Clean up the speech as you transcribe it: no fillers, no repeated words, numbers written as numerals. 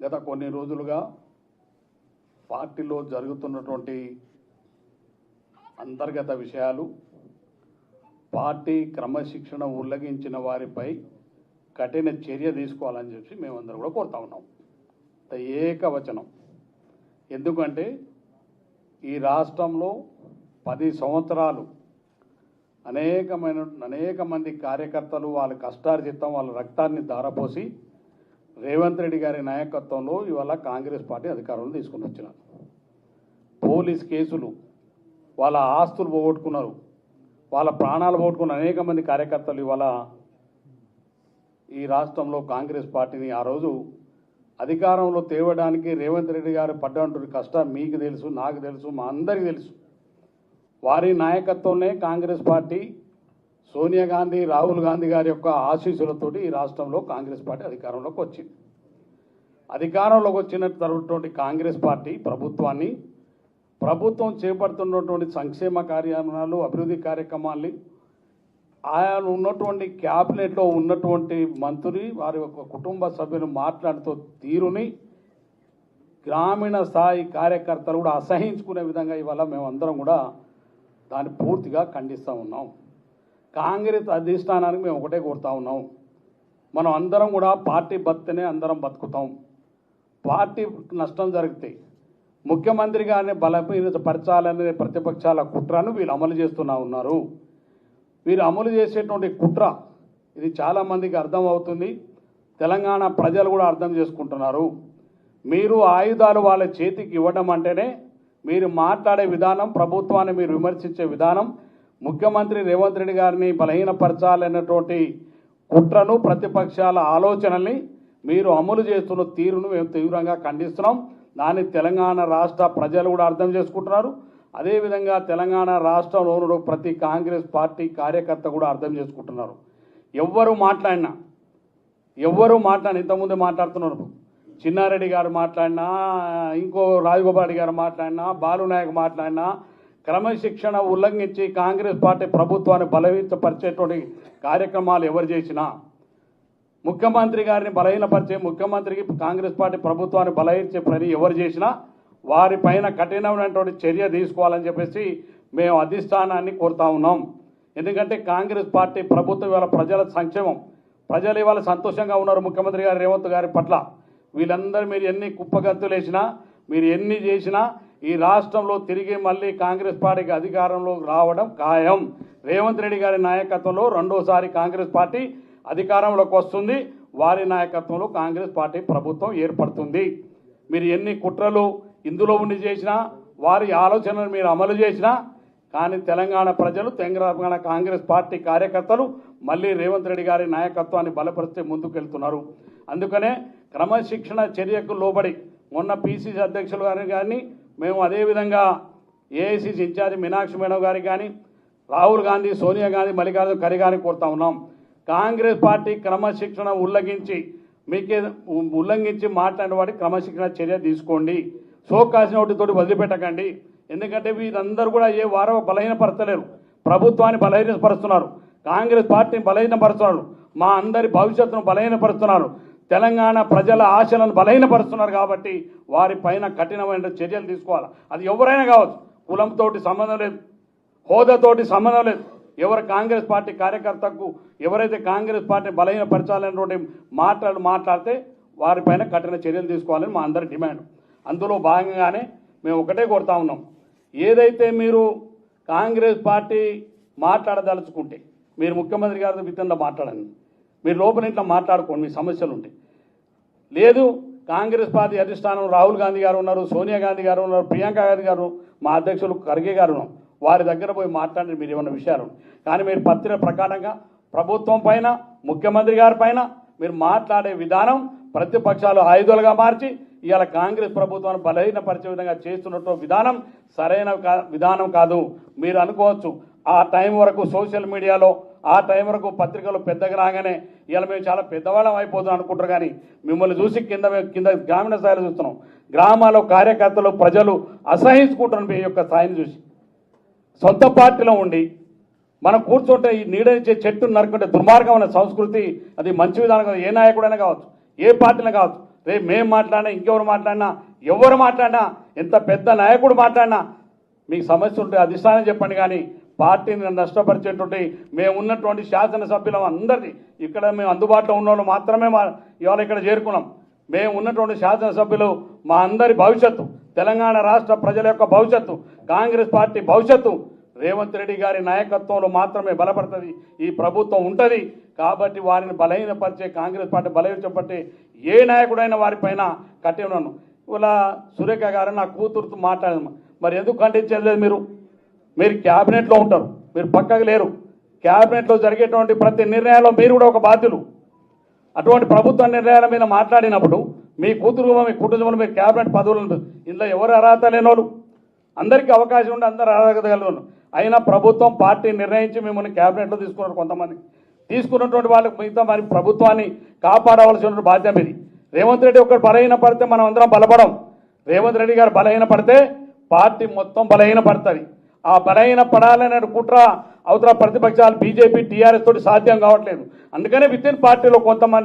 గత కొన్ని రోజులుగా పార్టీలో జరుగుతున్నటువంటి అంతర్గత విషయాలు, పార్టీ క్రమశిక్షణ ఉల్లంఘించిన వారిపై కఠిన చర్య తీసుకోవాలని చెప్పి మేమందరం కూడా కోరుతా ఉన్నాం. ఏకవచనం. ఎందుకంటే ఈ రాష్ట్రంలో 10 సంవత్సరాలు అనేక మంది కార్యకర్తలు వాళ్ళ కష్టార్జితం, వాళ్ళ రక్తాన్ని ధారపోసి రేవంత్ రెడ్డి గారి నాయకత్వంలో ఇవాళ కాంగ్రెస్ పార్టీ అధికారంలో తీసుకుని వచ్చినారు. పోలీస్ కేసులు, వాళ్ళ ఆస్తులు పోగొట్టుకున్నారు, వాళ్ళ ప్రాణాలు పోగొట్టుకున్న అనేక మంది కార్యకర్తలు ఇవాళ ఈ రాష్ట్రంలో కాంగ్రెస్ పార్టీని ఆ రోజు అధికారంలో తేవడానికి రేవంత్ రెడ్డి గారు పడ్డటువంటి కష్టం మీకు తెలుసు, నాకు తెలుసు, మా అందరికీ తెలుసు. వారి నాయకత్వంలో కాంగ్రెస్ పార్టీ సోనియా గాంధీ, రాహుల్ గాంధీ గారి యొక్క ఆశీస్సులతోటి ఈ రాష్ట్రంలో కాంగ్రెస్ పార్టీ అధికారంలోకి వచ్చింది. అధికారంలోకి వచ్చినటువంటి కాంగ్రెస్ పార్టీ ప్రభుత్వం చేపడుతున్నటువంటి సంక్షేమ కార్యక్రమాలు, అభివృద్ధి కార్యక్రమాల్ని ఆయన ఉన్నటువంటి క్యాబినెట్లో ఉన్నటువంటి మంత్రి వారి యొక్క కుటుంబ సభ్యులు మాట్లాడుతూ తీరుని గ్రామీణ స్థాయి కార్యకర్తలు కూడా అసహించుకునే విధంగా ఇవాళ మేమందరం కూడా దాన్ని పూర్తిగా ఖండిస్తూ ఉన్నాం. కాంగ్రెస్ అధిష్టానానికి మేము ఒకటే కోరుతా ఉన్నాం, మనం అందరం కూడా పార్టీ బతినే అందరం బతుకుతాం. పార్టీ నష్టం జరిగితే ముఖ్యమంత్రి గారిని బలపరచాలనే ప్రతిపక్షాల కుట్రను వీళ్ళు అమలు చేస్తూనే ఉన్నారు. వీరు అమలు చేసేటువంటి కుట్ర ఇది చాలామందికి అర్థం అవుతుంది. తెలంగాణ ప్రజలు కూడా అర్థం చేసుకుంటున్నారు. మీరు ఆయుధాలు వాళ్ళ చేతికి ఇవ్వడం అంటేనే మీరు మాట్లాడే విధానం, ప్రభుత్వాన్ని మీరు విమర్శించే విధానం, ముఖ్యమంత్రి రేవంత్ రెడ్డి గారిని బలహీనపరచాలన్నటువంటి కుట్రను, ప్రతిపక్షాల ఆలోచనల్ని మీరు అమలు చేస్తున్న తీరును మేము తీవ్రంగా ఖండిస్తున్నాం. దాన్ని తెలంగాణ రాష్ట్ర ప్రజలు కూడా అర్థం చేసుకుంటున్నారు. అదేవిధంగా తెలంగాణ రాష్ట్రంలో ప్రతి కాంగ్రెస్ పార్టీ కార్యకర్త కూడా అర్థం చేసుకుంటున్నారు. ఎవ్వరు మాట్లాడినా ఇంతకుముందే మాట్లాడుతున్నారు, చిన్నారెడ్డి గారు మాట్లాడినా, ఇంకో రాజగోపాల్ రెడ్డి గారు మాట్లాడినా, బాలు నాయక్ మాట్లాడినా, క్రమశిక్షణ ఉల్లంఘించి కాంగ్రెస్ పార్టీ ప్రభుత్వాన్ని బలహీనపరిచేటువంటి కార్యక్రమాలు ఎవరు చేసినా, ముఖ్యమంత్రి గారిని బలహీనపరిచే, ముఖ్యమంత్రికి కాంగ్రెస్ పార్టీ ప్రభుత్వాన్ని బలహీనపరిచే పని ఎవరు చేసినా వారిపైన కఠినమైనటువంటి చర్య తీసుకోవాలని చెప్పేసి మేము అధిష్టానాన్ని కోరుతా ఉన్నాం. ఎందుకంటే కాంగ్రెస్ పార్టీ ప్రభుత్వం ఇవాళ ప్రజల సంక్షేమం, ప్రజలు ఇవాళ సంతోషంగా ఉన్నారు ముఖ్యమంత్రి గారు రేవంత్ గారి పట్ల. వీళ్ళందరూ మీరు ఎన్ని కుప్పగత్తులు వేసినా, మీరు ఎన్ని చేసినా ఈ రాష్ట్రంలో తిరిగి మళ్ళీ కాంగ్రెస్ పార్టీకి అధికారంలో రావడం ఖాయం. రేవంత్ రెడ్డి గారి నాయకత్వంలో రెండోసారి కాంగ్రెస్ పార్టీ అధికారంలోకి వస్తుంది. వారి నాయకత్వంలో కాంగ్రెస్ పార్టీ ప్రభుత్వం ఏర్పడుతుంది. మీరు ఎన్ని కుట్రలు ఇందులో ఉండి చేసినా, వారి ఆలోచనలు మీరు అమలు చేసినా, కానీ తెలంగాణ ప్రజలు, తెలంగాణ కాంగ్రెస్ పార్టీ కార్యకర్తలు మళ్ళీ రేవంత్ రెడ్డి గారి నాయకత్వాన్ని బలపరిస్తే ముందుకెళ్తున్నారు. అందుకనే క్రమశిక్షణ చర్యకు లోబడి మొన్న పిసిసి అధ్యక్షులు గారిని కానీ, మేము అదేవిధంగా ఏఐసిసి ఇన్ఛార్జి మీనాక్షి మేడం గారికి కానీ, రాహుల్ గాంధీ, సోనియా గాంధీ, మల్లికార్జున ఖర్గే గారిని కోరుతా ఉన్నాం. కాంగ్రెస్ పార్టీ క్రమశిక్షణ ఉల్లంఘించి మాట్లాడిన వాటి క్రమశిక్షణ చర్య తీసుకోండి. సోకాసిన వాటితోటి వదిలిపెట్టకండి. ఎందుకంటే వీరందరూ కూడా ఏ వారో బలహీనపరచలేరు, ప్రభుత్వాన్ని బలహీనపరుస్తున్నారు, కాంగ్రెస్ పార్టీని బలహీనపరుస్తున్నారు, మా అందరి భవిష్యత్తును బలహీనపరుస్తున్నారు, తెలంగాణ ప్రజల ఆశలను బలహీనపరుస్తున్నారు. కాబట్టి వారిపైన కఠినమైన చర్యలు తీసుకోవాలి. అది ఎవరైనా కావచ్చు, కులంతో సంబంధం లేదు, హోదాతోటి సంబంధం లేదు. ఎవరు కాంగ్రెస్ పార్టీ కార్యకర్తకు ఎవరైతే కాంగ్రెస్ పార్టీని బలహీనపరచాలనేటువంటి మాట్లాడితే వారిపైన కఠిన చర్యలు తీసుకోవాలని మా అందరి డిమాండ్. అందులో భాగంగానే మేము ఒకటే కోరుతా ఉన్నాం, ఏదైతే మీరు కాంగ్రెస్ పార్టీ మాట్లాడదలుచుకుంటే మీరు ముఖ్యమంత్రి గారితో విధంగా మాట్లాడండి, మీరు లోపల ఇంట్లో మాట్లాడుకోండి, మీ సమస్యలు ఉంటాయి. లేదు, కాంగ్రెస్ పార్టీ అధిష్టానం రాహుల్ గాంధీ గారు ఉన్నారు, సోనియా గాంధీ గారు ఉన్నారు, ప్రియాంక గాంధీ గారు, మా అధ్యక్షులు ఖర్గే గారు ఉన్నారు, వారి దగ్గర పోయి మాట్లాడండి మీరు ఏమన్నా విషయాలు. కానీ మీరు పత్రిక ప్రకారంగా ప్రభుత్వం పైన, ముఖ్యమంత్రి గారి పైన మీరు మాట్లాడే విధానం ప్రతిపక్షాలు ఆయుధాలుగా మార్చి ఇవాళ కాంగ్రెస్ ప్రభుత్వాన్ని బలహీనపరిచే విధంగా చేస్తున్నట్టు విధానం సరైన విధానం కాదు. మీరు అనుకోవచ్చు ఆ టైం వరకు సోషల్ మీడియాలో, ఆ టైం వరకు పత్రికలు పెద్దగా రాగానే ఇవాళ మేము చాలా పెద్దవాళ్ళం అయిపోతున్నాం అనుకుంటారు. కానీ మిమ్మల్ని చూసి కింద గ్రామీణ స్థాయిలో చూస్తున్నాం, గ్రామాల్లో కార్యకర్తలు, ప్రజలు అసహించుకుంటున్నారు మీ యొక్క స్థాయిని చూసి. సొంత పార్టీలో ఉండి మనం కూర్చుంటే ఈ నీడనిచ్చే చెట్టు నరుకుంటే దుర్మార్గమైన సంస్కృతి, అది మంచి విధానం కాదు. ఏ నాయకుడైనా కావచ్చు, ఏ పార్టీలో కావచ్చు, రేపు మేము మాట్లాడినా ఇంకెవరు మాట్లాడినా ఎవరు మాట్లాడినా ఎంత పెద్ద నాయకుడు మాట్లాడినా మీకు సమస్య ఉంటే అధిష్టానం చెప్పండి, కానీ పార్టీని నష్టపరిచేటువంటి మేము ఉన్నటువంటి శాసనసభ్యులం అందరినీ ఇక్కడ మేము అందుబాటులో ఉన్న వాళ్ళు మాత్రమే ఇవాళ ఇక్కడ చేరుకున్నాం. మేము ఉన్నటువంటి శాసనసభ్యులు మా అందరి భవిష్యత్తు, తెలంగాణ రాష్ట్ర ప్రజల యొక్క భవిష్యత్తు, కాంగ్రెస్ పార్టీ భవిష్యత్తు రేవంత్ రెడ్డి గారి నాయకత్వంలో మాత్రమే బలపడుతుంది, ఈ ప్రభుత్వం ఉంటుంది. కాబట్టి వారిని బలహీనపరిచే, కాంగ్రెస్ పార్టీ బలహీనపరిచే ఏ నాయకుడైనా వారిపైన కట్టి ఉన్నాను. ఇలా సురేఖ గారు నా కూతురుతో మాట్లాడము, మరి ఎందుకు ఖండించలేదు? మీరు క్యాబినెట్లో ఉంటారు, మీరు పక్కకు లేరు. క్యాబినెట్లో జరిగేటువంటి ప్రతి నిర్ణయాల్లో మీరు కూడా ఒక బాధ్యులు. అటువంటి ప్రభుత్వ నిర్ణయాల మీద మాట్లాడినప్పుడు మీ కూతురు, మీ కుటుంబంలో మీరు క్యాబినెట్ పదవులు, ఇందులో ఎవరు అర్హత లేనోళ్ళు, అందరికీ అవకాశం ఉండి అందరూ అర్హత కలిగిన అయినా ప్రభుత్వం పార్టీ నిర్ణయించి మిమ్మల్ని క్యాబినెట్లో తీసుకున్నారు. కొంతమంది తీసుకున్నటువంటి వాళ్ళకి మిగతా మరి ప్రభుత్వాన్ని కాపాడవలసిన బాధ్యత ఇది. రేవంత్ రెడ్డి ఒక్కరు బలహీన పడితే మనం అందరం బలపడం. రేవంత్ రెడ్డి గారు బలహీన పడితే పార్టీ మొత్తం బలహీన పడుతుంది. ఆ బలహీన పడాలనే కుట్ర అవతల ప్రతిపక్షాలు బీజేపీ టీఆర్ఎస్ తోటి సాధ్యం కావట్లేదు. అందుకనే విత్ ఇన్ పార్టీలో కొంతమంది